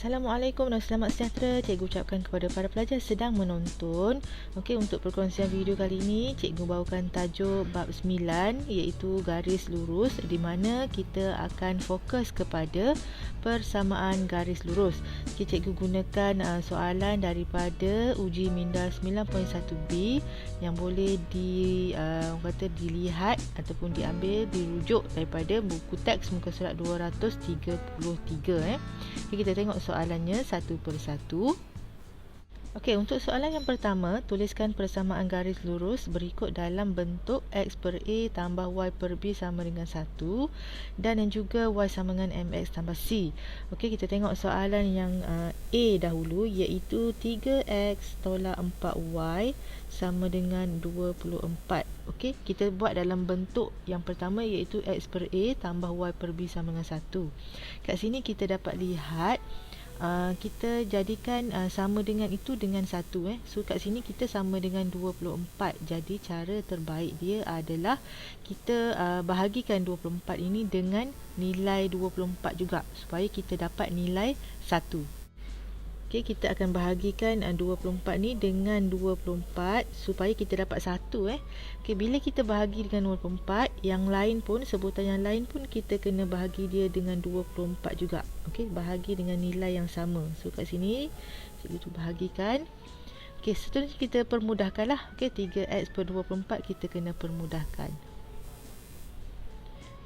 Assalamualaikum dan selamat sejahtera. Cikgu ucapkan kepada para pelajar sedang menonton. Okey, untuk perkongsian video kali ini, cikgu bawakan tajuk bab 9 iaitu garis lurus, di mana kita akan fokus kepada persamaan garis lurus. Okey, cikgu gunakan soalan daripada uji minda 9.1B yang boleh dilihat ataupun diambil, dirujuk daripada buku teks muka surat 233. Okay, kita tengok soalannya satu persatu. Okey, untuk soalan yang pertama, tuliskan persamaan garis lurus berikut dalam bentuk X per A tambah Y per B sama dengan 1 dan juga Y sama dengan MX tambah C. Okey, kita tengok soalan yang A dahulu, iaitu 3X tolak 4Y sama dengan 24. Okey, kita buat dalam bentuk yang pertama, iaitu X per A tambah Y per B sama dengan 1. Kat sini kita dapat lihat kita jadikan sama dengan itu dengan 1. So kat sini kita sama dengan 24. Jadi cara terbaik dia adalah kita bahagikan 24 ini dengan nilai 24 juga, supaya kita dapat nilai 1. Okey, kita akan bahagikan 24 ni dengan 24 supaya kita dapat 1. Okey, bila kita bahagi dengan 24, yang lain pun, sebutan yang lain pun kita kena bahagi dia dengan 24 juga. Okey, bahagi dengan nilai yang sama. So kat sini cikgu tu bahagikan. Okey, seterusnya kita permudahkanlah. Okey, 3x per 24 kita kena permudahkan.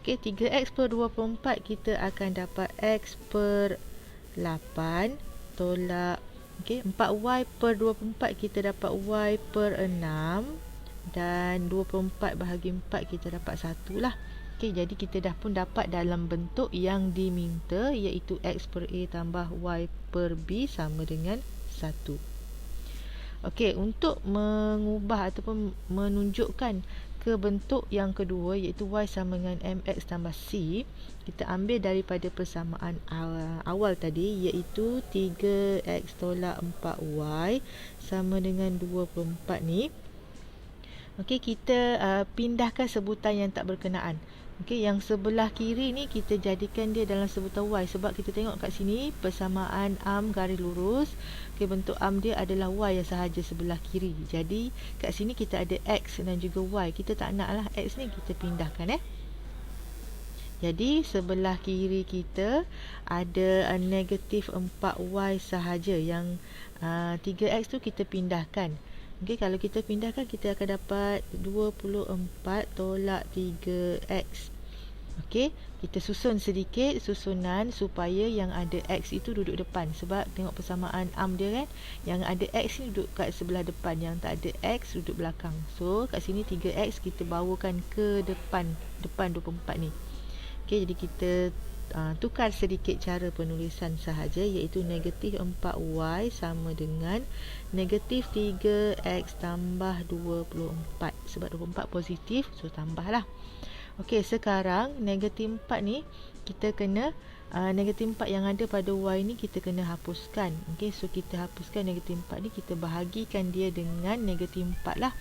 Okey, 3x per 24 kita akan dapat x per 8 tolak 4y per 24 kita dapat y per 6 dan 24 bahagi 4 kita dapat 1 lah. Okey, jadi kita dah pun dapat dalam bentuk yang diminta, iaitu x per a tambah y per b sama dengan 1. Okey, untuk mengubah ataupun menunjukkan ke bentuk yang kedua, iaitu y sama dengan mx tambah c, kita ambil daripada persamaan awal tadi, iaitu 3x tolak 4y sama dengan 24 ni. Okey, kita pindahkan sebutan yang tak berkenaan. Okey, yang sebelah kiri ni kita jadikan dia dalam sebutan y, sebab kita tengok kat sini persamaan arm garis lurus. Okey, bentuk arm dia adalah y yang sahaja sebelah kiri. Jadi kat sini kita ada x dan juga y. Kita tak naklah x ni, kita pindahkan Jadi sebelah kiri kita ada negatif 4y sahaja. Yang 3x tu kita pindahkan. Okey, kalau kita pindahkan kita akan dapat 24 tolak 3x. Okey, kita susun sedikit susunan supaya yang ada x itu duduk depan. Sebab tengok persamaan arm dia kan, yang ada x ni duduk kat sebelah depan, yang tak ada x duduk belakang. So kat sini 3x kita bawakan ke depan 24 ni. Okey, jadi kita tukar sedikit cara penulisan sahaja, iaitu negatif 4y sama dengan negatif 3x tambah 24. Sebab 24 positif, so tambahlah. Okey, sekarang negatif 4 ni kita kena negatif 4 yang ada pada y ni kita kena hapuskan. Okey, so kita hapuskan negatif 4 ni, kita bahagikan dia dengan negatif 4 lah.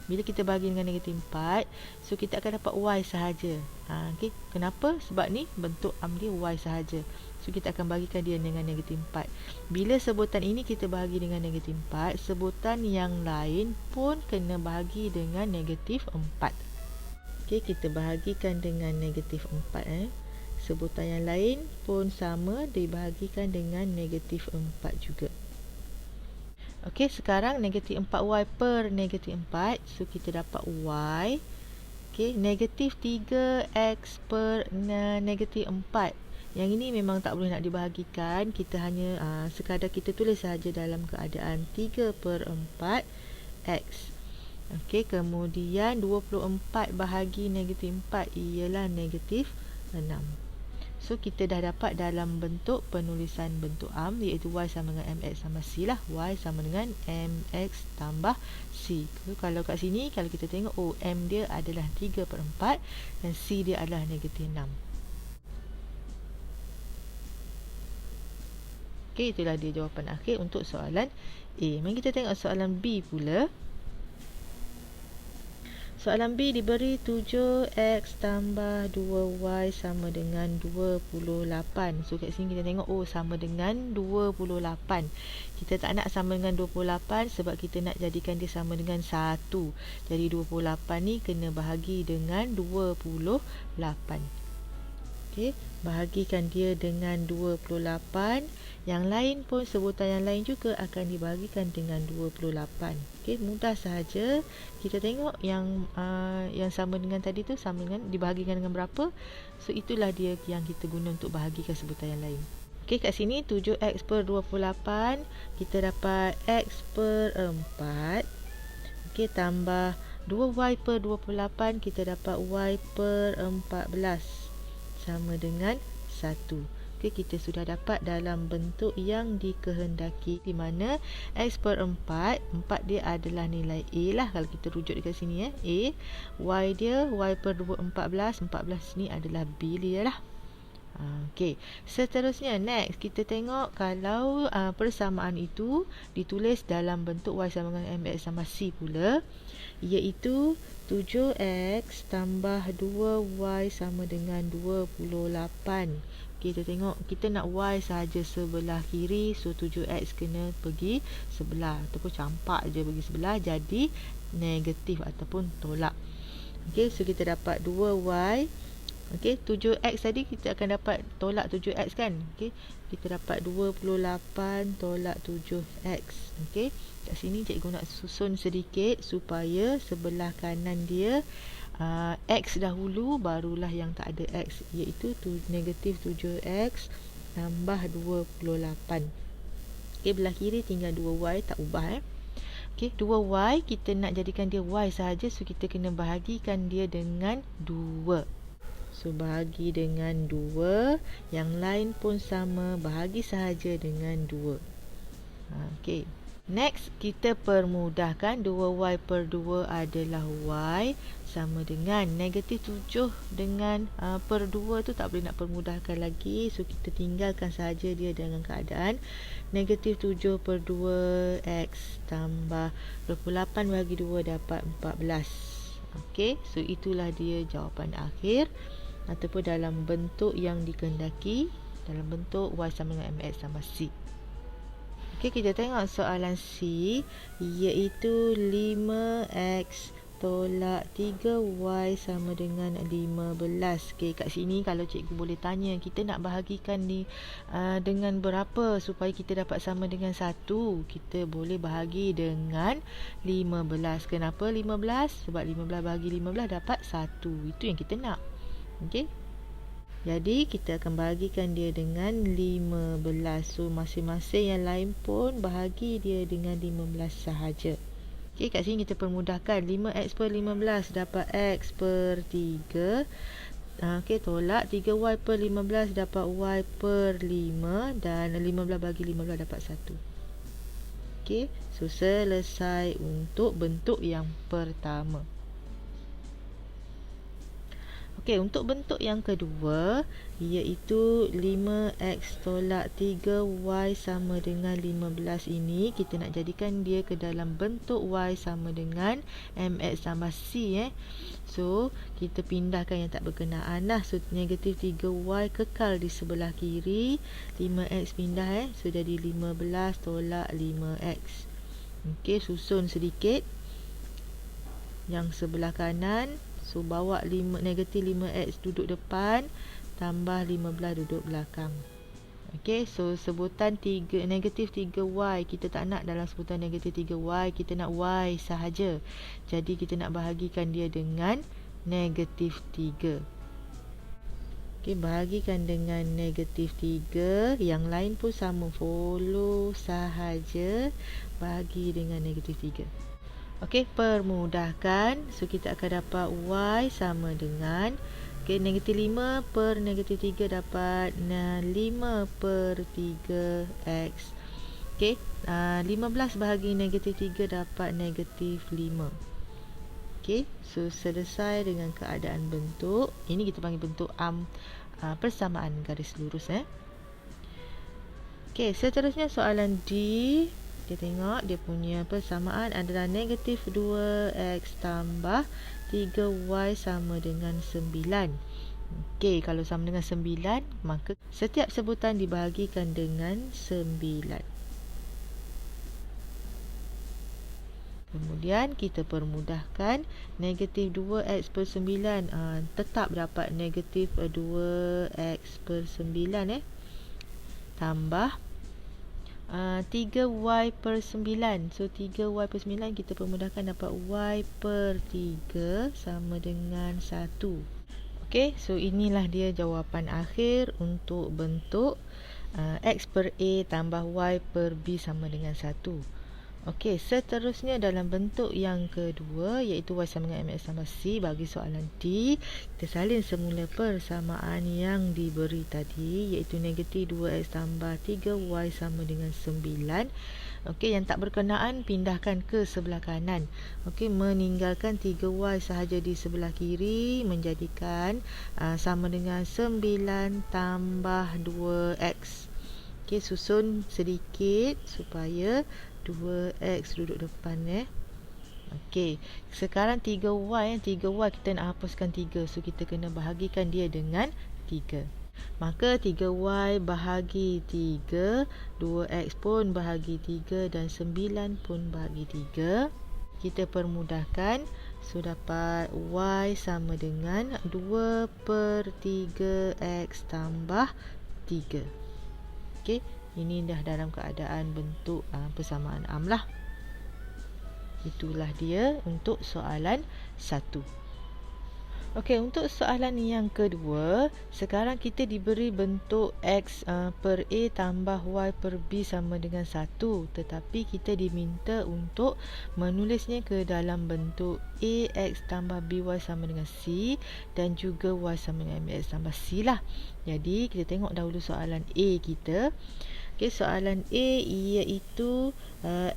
Bila kita bahagi dengan negatif 4, so kita akan dapat y sahaja. Okey, kenapa? Sebab ni bentuk arm dia y sahaja. So kita akan bahagikan dia dengan negatif 4. Bila sebutan ini kita bahagi dengan negatif 4, sebutan yang lain pun kena bahagi dengan negatif 4. Okey, kita bahagikan dengan negatif 4. Sebutan yang lain pun sama, dibahagikan dengan negatif 4 juga. Okey, sekarang negatif 4y per negatif 4. So kita dapat y. Okey, negatif 3x per negatif 4. Yang ini memang tak boleh nak dibahagikan. Kita hanya sekadar kita tulis sahaja dalam keadaan 3 per 4 x. Okey, kemudian 24 bahagi negatif 4 ialah negatif 6. So kita dah dapat dalam bentuk penulisan bentuk arm, iaitu y sama dengan mx tambah c lah. Y sama dengan mx tambah c. So, kalau kat sini kalau kita tengok, m dia adalah 3 per 4 dan c dia adalah negatif 6. Okey, itulah dia jawapan akhir untuk soalan A. Mari kita tengok soalan B pula. Soalan B diberi 7x tambah 2y sama dengan 28. So kat sini kita tengok, oh sama dengan 28. Kita tak nak sama dengan 28 sebab kita nak jadikan dia sama dengan 1. Jadi 28 ni kena bahagi dengan 28. Okey, bahagikan dia dengan 28. Yang lain pun, sebutan yang lain juga akan dibahagikan dengan 28. Okey, mudah sahaja. Kita tengok yang sama dengan tadi tu, sama dengan dibahagikan dengan berapa. So itulah dia yang kita guna untuk bahagikan sebutan yang lain. Okey, kat sini 7x per 28, kita dapat x per 4. Okey, tambah 2y per 28, kita dapat y per 14 sama dengan 1. Okey, kita sudah dapat dalam bentuk yang dikehendaki, di mana x per 4 dia adalah nilai A lah kalau kita rujuk dekat sini A. Y dia y per 14 ni adalah B dia lah. Okey, seterusnya next kita tengok kalau persamaan itu ditulis dalam bentuk y sama dengan mx sama c pula, iaitu 7x tambah 2y sama dengan 28. Kita tengok, kita nak y sahaja sebelah kiri, so 7x kena pergi sebelah ataupun campak je pergi sebelah, jadi negatif ataupun tolak. Okey, so kita dapat 2y. Okey, 7x tadi kita akan dapat tolak 7x kan. Okey, kita dapat 28 tolak 7x. Okey, kat sini cikgu nak susun sedikit supaya sebelah kanan dia x dahulu, barulah yang tak ada x, iaitu negatif 7x tambah 28. Okey, belah kiri tinggal 2y, tak ubah Okey, 2y kita nak jadikan dia y sahaja, so kita kena bahagikan dia dengan 2. So bahagi dengan 2, yang lain pun sama, bahagi sahaja dengan 2. Okey. Next, kita permudahkan 2y per 2 adalah y sama dengan negatif 7 dengan per 2 tu tak boleh nak permudahkan lagi. So, kita tinggalkan sahaja dia dengan keadaan negatif 7 per 2 x tambah 28 bagi 2 dapat 14. Okey, so itulah dia jawapan akhir ataupun dalam bentuk yang dikehendaki, dalam bentuk y sama dengan mx sama c. Okey, kita tengok soalan C, iaitu 5x tolak 3y sama dengan 15. Okey, kat sini kalau cikgu boleh tanya, kita nak bahagikan ni dengan berapa supaya kita dapat sama dengan 1? Kita boleh bahagi dengan 15. Kenapa 15? Sebab 15 bahagi 15 dapat 1. Itu yang kita nak. Okey. Jadi kita akan bahagikan dia dengan 15. So masing-masing yang lain pun bahagi dia dengan 15 sahaja. Okey, kat sini kita permudahkan. 5x per 15 dapat x per 3. Okey, tolak 3y per 15 dapat y per 5. Dan 15 bagi 15 dapat 1. Okey, so selesai untuk bentuk yang pertama. Okey, untuk bentuk yang kedua, iaitu 5x tolak 3y sama dengan 15 ini, kita nak jadikan dia ke dalam bentuk y sama dengan mx tambah c. So, kita pindahkan yang tak berkenaan lah. So, negatif 3y kekal di sebelah kiri, 5x pindah So, jadi 15 tolak 5x. Okey, susun sedikit yang sebelah kanan. So, bawa negatif 5x duduk depan, tambah 15 duduk belakang. Okey, so sebutan negatif 3y, kita tak nak dalam sebutan negatif 3y, kita nak y sahaja. Jadi, kita nak bahagikan dia dengan negatif 3. Okey, bahagikan dengan negatif 3. Yang lain pun sama, follow sahaja, bahagi dengan negatif 3. Okey, permudahkan. So, kita akan dapat y sama dengan negatif 5 per negatif 3 dapat 5 per 3x. Okey, 15 bahagi negatif 3 dapat negatif 5. Okey, so selesai dengan keadaan bentuk. Ini kita panggil bentuk persamaan garis lurus. Okey, seterusnya soalan D. Kita tengok dia punya persamaan adalah negatif 2x tambah 3y sama dengan 9. Okey, kalau sama dengan 9, maka setiap sebutan dibahagikan dengan 9. Kemudian kita permudahkan negatif 2x per 9 tetap dapat negatif 2x per 9 tambah 3y per 9. So 3y per 9 kita permudahkan dapat y per 3 sama dengan 1. Okey, so inilah dia jawapan akhir untuk bentuk x per a tambah y per b sama dengan 1. Okey, seterusnya dalam bentuk yang kedua iaitu y sama dengan mx tambah c. Bagi soalan D, kita salin semula persamaan yang diberi tadi iaitu negatif 2x tambah 3y sama dengan 9. Okey, yang tak berkenaan pindahkan ke sebelah kanan. Okey, meninggalkan 3y sahaja di sebelah kiri menjadikan sama dengan 9 tambah 2x. Okey, susun sedikit supaya 2x duduk depan Okey, sekarang 3y 3y kita nak hapuskan 3, so kita kena bahagikan dia dengan 3. Maka 3y bahagi 3, 2x pun bahagi 3 dan 9 pun bahagi 3. Kita permudahkan, so dapat y sama dengan 2 per 3x tambah 3. Okey, ini dah dalam keadaan bentuk persamaan am lah. Itulah dia untuk soalan 1. Okey, untuk soalan yang kedua, sekarang kita diberi bentuk x per a tambah y per b sama dengan 1, tetapi kita diminta untuk menulisnya ke dalam bentuk ax tambah by sama dengan c dan juga y sama dengan mx tambah c lah. Jadi kita tengok dahulu soalan a kita. Okey, soalan A iaitu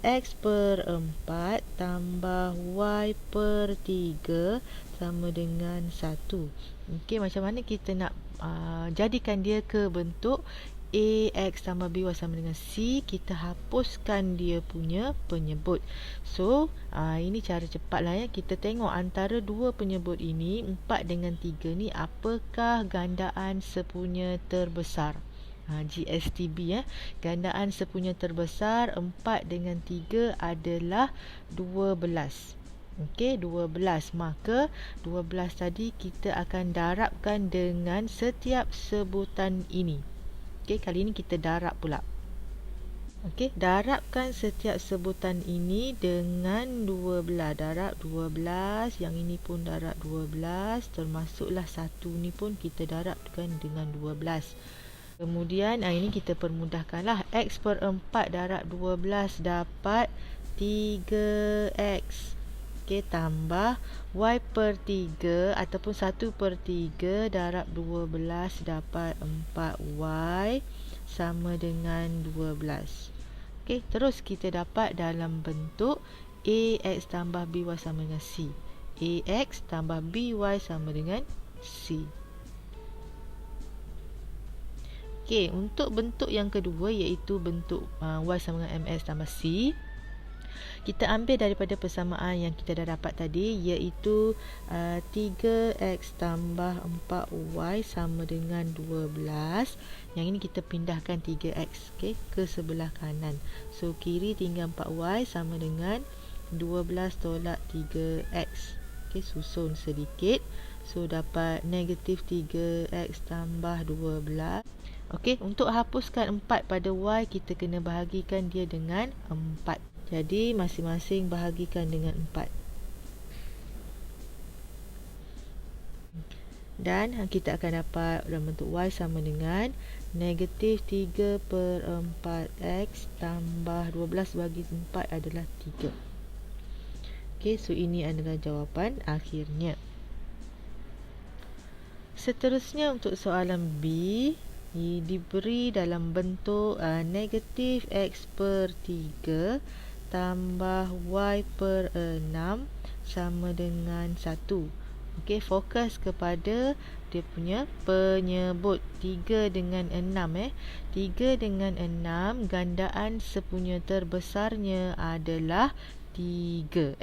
x per 4 tambah y per 3 sama dengan 1. Okey, macam mana kita nak jadikan dia ke bentuk ax tambah by sama dengan c? Kita hapuskan dia punya penyebut. So, ini cara cepat lah Kita tengok antara dua penyebut ini, 4 dengan 3 ni, apakah gandaan sepunya terbesar? GSTB gandaan sepunya terbesar 4 dengan 3 adalah 12. Okey, 12. Maka 12 tadi kita akan darabkan dengan setiap sebutan ini. Okey, kali ini kita darab pula. Okey, darabkan setiap sebutan ini dengan 12. Darab 12, yang ini pun darab 12, termasuklah satu ni pun kita darabkan dengan 12. Kemudian ini kita permudahkanlah. X per 4 darab 12 dapat 3x. Okey, tambah y per 3 ataupun 1 per 3 darab 12 dapat 4y sama dengan 12. Okey, terus kita dapat dalam bentuk ax tambah by sama dengan c. Ax tambah by sama dengan c. Okey, untuk bentuk yang kedua iaitu bentuk y sama dengan mx tambah c. Kita ambil daripada persamaan yang kita dah dapat tadi iaitu 3x tambah 4y sama dengan 12. Yang ini kita pindahkan 3x ke sebelah kanan. So kiri tinggal 4y sama dengan 12 tolak 3x. Okey, susun sedikit. So dapat negatif 3x tambah 12. Okey, untuk hapuskan 4 pada y, kita kena bahagikan dia dengan 4. Jadi masing-masing bahagikan dengan 4. Dan kita akan dapat dalam bentuk y sama dengan negatif 3 per 4x tambah 12 bagi 4 adalah 3. Okey, so ini adalah jawapan akhirnya. Seterusnya untuk soalan B, diberi dalam bentuk negatif x per 3 tambah y per 6 sama dengan 1. Okey, fokus kepada dia punya penyebut 3 dengan 6 3 dengan 6 gandaan sepunya terbesarnya adalah 3.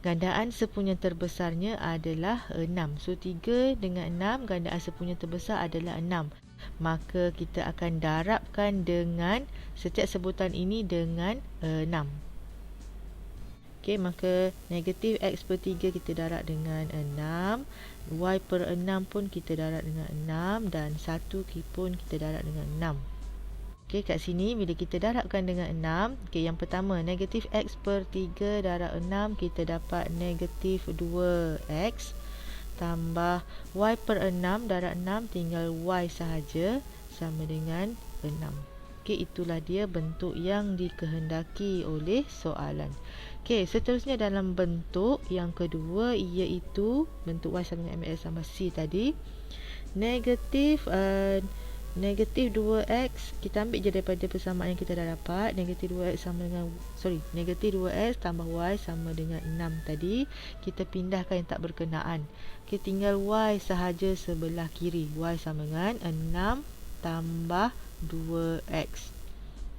Gandaan sepunya terbesarnya adalah 6. So 3 dengan 6 gandaan sepunya terbesar adalah 6. Maka kita akan darabkan dengan setiap sebutan ini dengan 6. Okey, maka negatif X per 3 kita darab dengan 6. Y per 6 pun kita darab dengan 6. Dan 1 pun kita darab dengan 6. Okey, kat sini bila kita darabkan dengan 6, okey, yang pertama negatif X per 3 darab 6, kita dapat negatif 2X tambah Y per 6 darab 6, tinggal Y sahaja, sama dengan 6. Okey, itulah dia bentuk yang dikehendaki oleh soalan. Okey, seterusnya dalam bentuk yang kedua, iaitu bentuk Y sama dengan MX tambah C tadi. Negatif 2x, kita ambil je daripada persamaan yang kita dah dapat. Negatif 2x tambah y sama dengan 6 tadi. Kita pindahkan yang tak berkenaan. Kita tinggal y sahaja sebelah kiri. Y sama dengan 6 tambah 2x.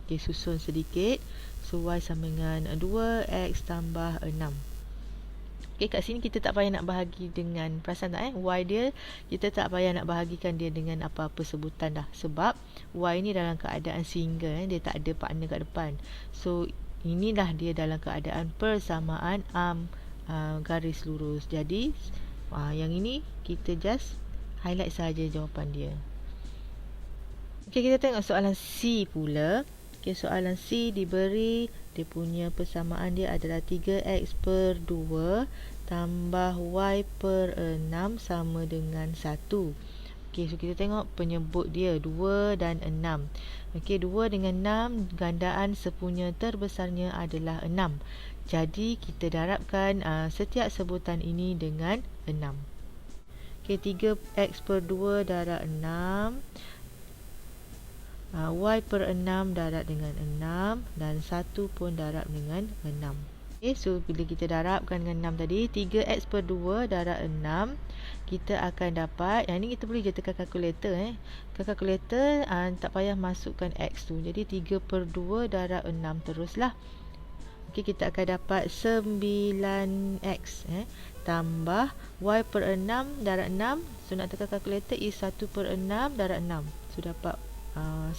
Okay, susun sedikit. So y sama dengan 2x tambah 6. Okay, kat sini kita tak payah nak bahagi dengan, perasan tak y dia, kita tak payah nak bahagikan dia dengan apa-apa sebutan dah. Sebab y ni dalam keadaan single, dia tak ada partner kat depan. So inilah dia dalam keadaan persamaan garis lurus. Jadi yang ini kita just highlight saja jawapan dia. Okay, kita tengok soalan C pula. Okay, soalan C diberi dia punya persamaan dia adalah 3x per 2 tambah y per 6 sama dengan 1. Okey, so kita tengok penyebut dia 2 dan 6. Okey, 2 dengan 6 gandaan sepunya terbesarnya adalah 6. Jadi kita darabkan setiap sebutan ini dengan 6. Okey, 3x per 2 darab 6. Y per 6 darab dengan 6 dan 1 pun darab dengan 6. Okay, so bila kita darabkan dengan 6 tadi, 3x per 2 darab 6, kita akan dapat, yang ni kita boleh je tekan kalkulator. Ke kalkulator tak payah masukkan x tu. Jadi 3 per 2 darab 6 teruslah. Okay, kita akan dapat 9x tambah y per 6 darab 6. So nak tekan kalkulator is 1 per 6 darab 6. So dapat 1,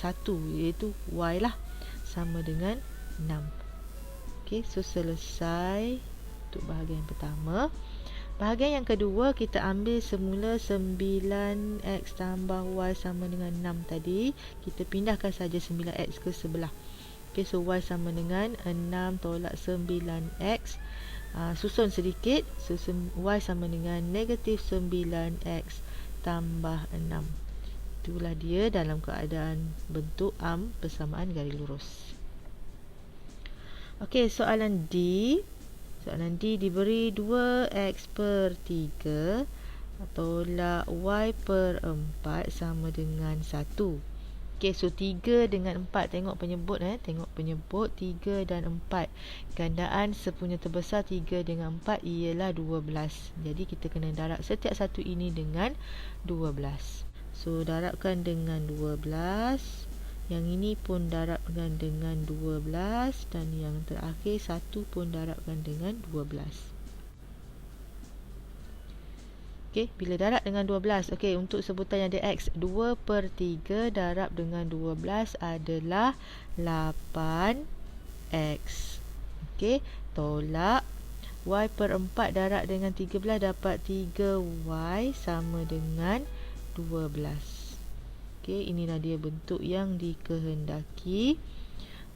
iaitu y lah, sama dengan 6. Ok, so selesai untuk bahagian pertama. Bahagian yang kedua, kita ambil semula 9x tambah y sama dengan 6 tadi. Kita pindahkan saja 9x ke sebelah. Ok, so y sama dengan 6 tolak 9x. Susun sedikit. So y sama dengan negatif 9x tambah 6. Itulah dia dalam keadaan bentuk persamaan garis lurus. Okey, soalan D. Soalan D diberi 2x per 3 tolak y per 4 sama dengan 1. Okey, so 3 dengan 4, tengok penyebut tengok penyebut 3 dan 4. Gandaan sepunya terbesar 3 dengan 4 ialah 12. Jadi kita kena darab setiap satu ini dengan 12. So darabkan dengan 12. Yang ini pun darabkan dengan 12. Dan yang terakhir 1 pun darabkan dengan 12. Okey, bila darab dengan 12, okey, untuk sebutan yang ada x, 2 per 3 darab dengan 12 adalah 8x. Okey, tolak y per 4 darab dengan 13 dapat 3y sama dengan 12. Okey, inilah dia bentuk yang dikehendaki.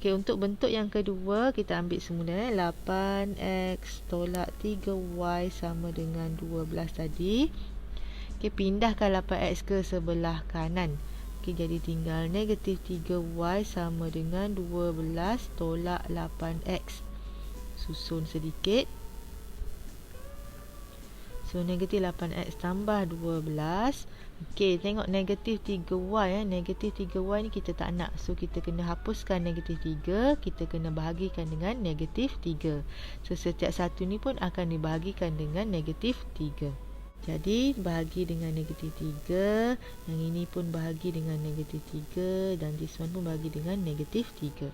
Okey, untuk bentuk yang kedua, kita ambil semula 8x tolak 3y sama dengan 12 tadi. Okey, pindahkan 8x ke sebelah kanan. Okey, jadi tinggal negatif 3y sama dengan 12 tolak 8x. Susun sedikit. So negatif 8x tambah 12. Okey, tengok negatif 3y. Negatif 3y ni kita tak nak. So kita kena hapuskan negatif 3. Kita kena bahagikan dengan negatif 3. So setiap satu ni pun akan dibahagikan dengan negatif 3. Jadi bahagi dengan negatif 3. Yang ini pun bahagi dengan negatif 3. Dan this one pun bahagi dengan negatif 3.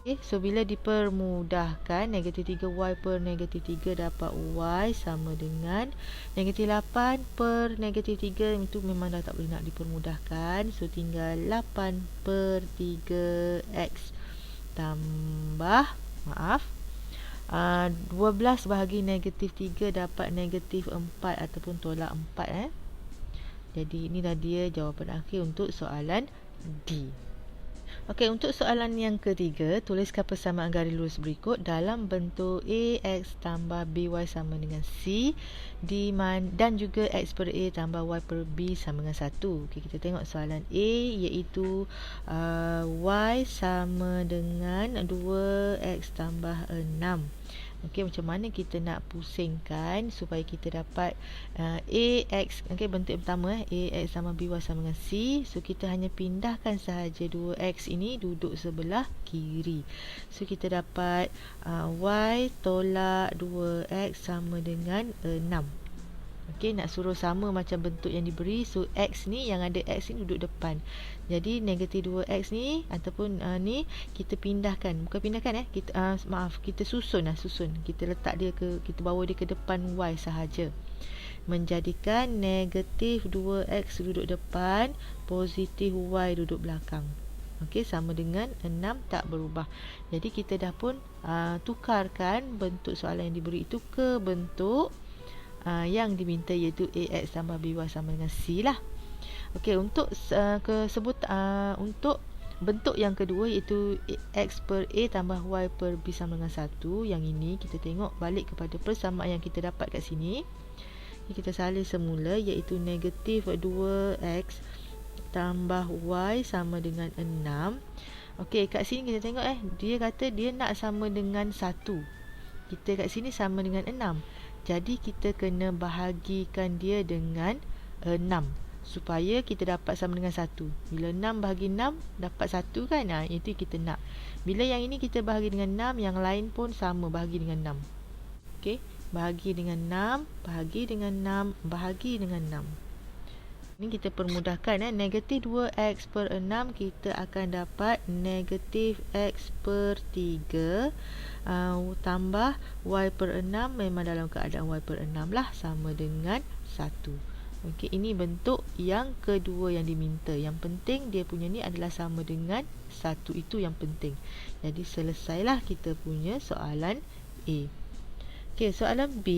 Okay, so bila dipermudahkan, negatif 3y per negatif 3 dapat y sama dengan negatif 8 per negatif 3. Itu memang dah tak boleh nak dipermudahkan. So tinggal 8 per 3x tambah 12 bahagi negatif 3 dapat negatif 4 ataupun tolak 4. Jadi inilah dia jawapan akhir untuk soalan D. Okey, untuk soalan yang ketiga, tuliskan persamaan garis lurus berikut dalam bentuk AX tambah BY sama dengan C dan juga X per A tambah Y per B sama dengan 1. Okey, kita tengok soalan A, iaitu Y sama dengan 2X tambah 6. Okey, macam mana kita nak pusingkan supaya kita dapat AX. Okey, bentuk yang pertama AX sama BY sama dengan C. So kita hanya pindahkan sahaja 2X ini duduk sebelah kiri. So kita dapat Y tolak 2X sama dengan 6. Okey, nak suruh sama macam bentuk yang diberi. So X ni, yang ada X ni duduk depan. Jadi negatif 2X ni ataupun ni kita pindahkan. Bukan pindahkan kita susun. Kita letak dia kita bawa dia ke depan Y sahaja. Menjadikan negatif 2X duduk depan, positif Y duduk belakang. Okey, sama dengan 6 tak berubah. Jadi kita dah pun tukarkan bentuk soalan yang diberi itu ke bentuk yang diminta, iaitu AX tambah BY sama dengan C lah. Okey, untuk untuk bentuk yang kedua, iaitu X per A tambah Y per B sama dengan 1. Yang ini kita tengok balik kepada persamaan yang kita dapat kat sini. Kita salin semula, iaitu negatif 2X tambah Y sama dengan 6. Okey, kat sini kita tengok dia kata dia nak sama dengan 1. Kita kat sini sama dengan 6. Jadi kita kena bahagikan dia dengan 6 supaya kita dapat sama dengan 1. Bila 6 bahagi 6 dapat 1 kan? Itu kita nak. Bila yang ini kita bahagi dengan 6, yang lain pun sama bahagi dengan 6. Okey, bahagi dengan 6, bahagi dengan 6, bahagi dengan 6. Ini kita permudahkan. Negatif 2X per 6 kita akan dapat negatif X per 3 tambah Y per 6, memang dalam keadaan Y per 6 lah, sama dengan 1. Okey, ini bentuk yang kedua yang diminta. Yang penting dia punya ni adalah sama dengan 1. Itu yang penting. Jadi selesailah kita punya soalan A. Okey, soalan B.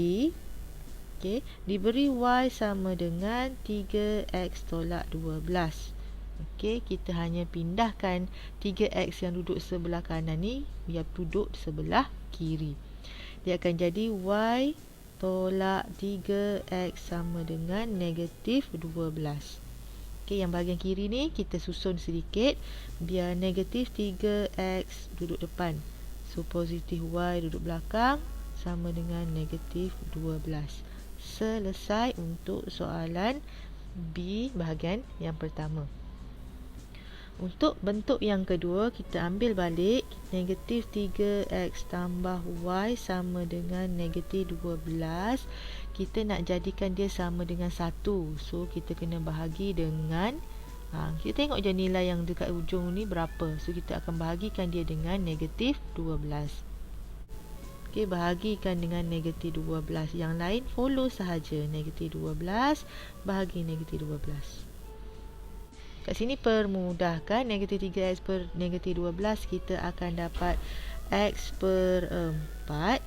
Okey, diberi Y sama dengan 3X tolak 12. Okey, kita hanya pindahkan 3X yang duduk sebelah kanan ni biar duduk sebelah kiri. Dia akan jadi Y tolak 3X sama dengan negatif 12. Okey, yang bahagian kiri ni kita susun sedikit biar negatif 3X duduk depan. So positif Y duduk belakang sama dengan negatif 12. Selesai untuk soalan B bahagian yang pertama. Untuk bentuk yang kedua, kita ambil balik negatif 3X tambah Y sama dengan negatif 12. Kita nak jadikan dia sama dengan 1. So kita kena bahagi dengan kita tengok je nilai yang dekat ujung ni berapa. So kita akan bahagikan dia dengan negatif 12. Okey, bahagikan dengan negatif 12. Yang lain follow sahaja. Negatif 12 bahagi negatif 12. Kat sini permudahkan. Negatif 3X per negatif 12, kita akan dapat X per 4.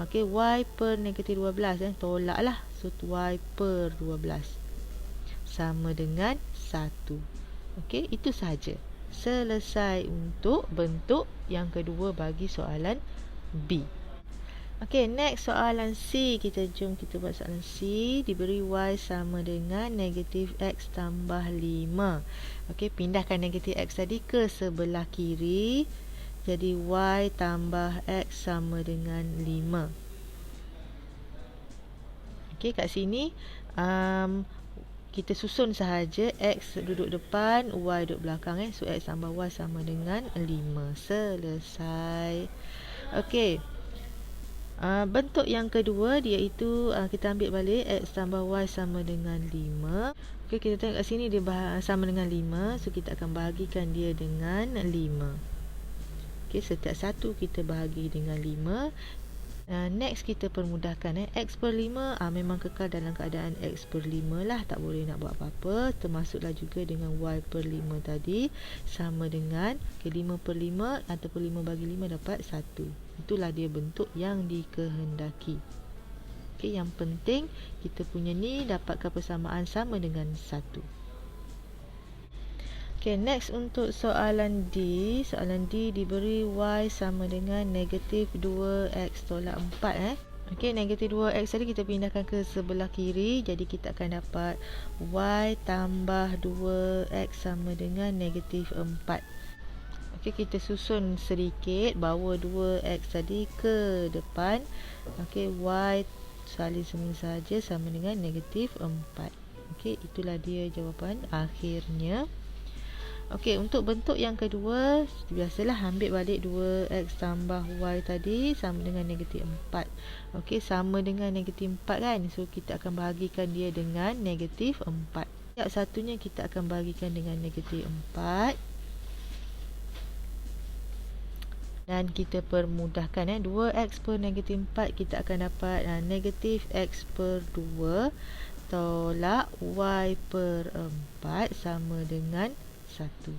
Okey, Y per negatif 12. Tolak lah. So Y per 12 sama dengan 1. Okey, itu sahaja. Selesai untuk bentuk yang kedua bagi soalan B. Okey, next soalan C. Jom kita buat soalan C. Diberi Y sama dengan negatif X tambah 5. Okey, pindahkan negatif X tadi ke sebelah kiri. Jadi Y tambah X sama dengan 5. Okey, kat sini kita susun sahaja, X duduk depan, Y duduk belakang. So X tambah Y sama dengan 5. Selesai. Okey. Bentuk yang kedua iaitu kita ambil balik X tambah Y sama dengan 5. Okey, kita tengok kat sini dia sama dengan 5. So kita akan bahagikan dia dengan 5. Okey, setiap satu kita bahagi dengan 5. Next kita permudahkan X per 5 memang kekal dalam keadaan X per 5 lah, tak boleh nak buat apa-apa. Termasuklah juga dengan Y per 5 tadi, sama dengan 5 per 5 ataupun 5 bagi 5 dapat 1. Itulah dia bentuk yang dikehendaki. Okay, yang penting kita punya ni dapatkan persamaan sama dengan 1. Okay, next untuk soalan D. Soalan D diberi Y sama dengan negatif 2X tolak 4. Okay, negatif 2X tadi kita pindahkan ke sebelah kiri. Jadi kita akan dapat Y tambah 2X sama dengan negatif 4. Okay, kita susun sedikit. Bawa 2X tadi ke depan. Okay, Y salin semula saja sama dengan negatif 4. Okay, itulah dia jawapan akhirnya. Okey, untuk bentuk yang kedua, biasalah ambil balik 2X tambah Y tadi sama dengan negatif 4. Okey, sama dengan negatif 4 kan? So, kita akan bahagikan dia dengan negatif 4. Setiap satunya kita akan bahagikan dengan negatif 4. Dan kita permudahkan 2X per negatif 4 kita akan dapat negatif X per 2 tolak Y per 4 sama dengan 1.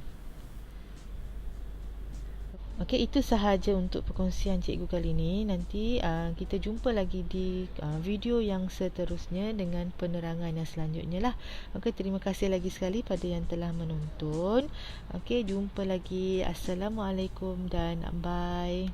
Okey, itu sahaja untuk perkongsian cikgu kali ini. Nanti kita jumpa lagi di video yang seterusnya dengan penerangan yang selanjutnya lah. Okey, terima kasih lagi sekali pada yang telah menonton. Okey, jumpa lagi. Assalamualaikum dan bye.